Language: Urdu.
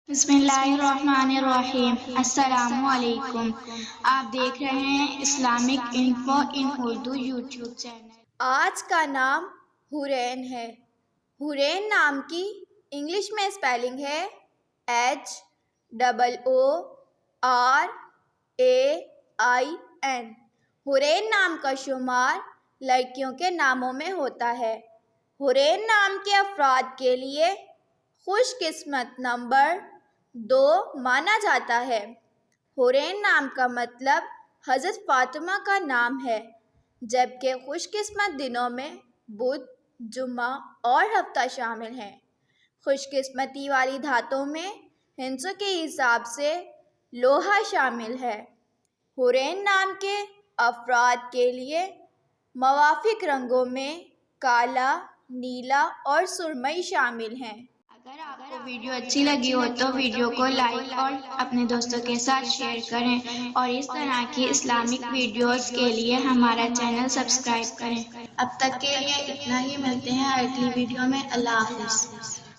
بسم اللہ الرحمن الرحیم۔ السلام علیکم۔ آپ دیکھ رہے ہیں اسلامک انفو ان اردو یوٹیوب چینل۔ آج کا نام حورین ہے۔ حورین نام کی انگلش میں اسپیلنگ ہے HOORAIN۔ حورین نام کا شمار لڑکیوں کے ناموں میں ہوتا ہے۔ حورین نام کے افراد کے لیے خوش قسمت نمبر 2 مانا جاتا ہے۔ حورین نام کا مطلب حضرت فاطمہ کا نام ہے، جبکہ خوش قسمت دنوں میں بدھ، جمعہ اور ہفتہ شامل ہیں۔ خوش قسمتی والی دھاتوں میں ہندسوں کے حساب سے لوہا شامل ہے۔ حورین نام کے افراد کے لیے موافق رنگوں میں کالا، نیلا اور سرمئی شامل ہیں۔ اگر آپ کو ویڈیو اچھی لگی ہو تو ویڈیو کو لائک اور اپنے دوستوں کے ساتھ شیئر کریں، اور اس طرح کی اسلامک ویڈیوز کے لیے ہمارا چینل سبسکرائب کریں۔ اب تک کے لیے اتنا ہی، ملتے ہیں اگلی ویڈیو میں۔ اللہ حافظ۔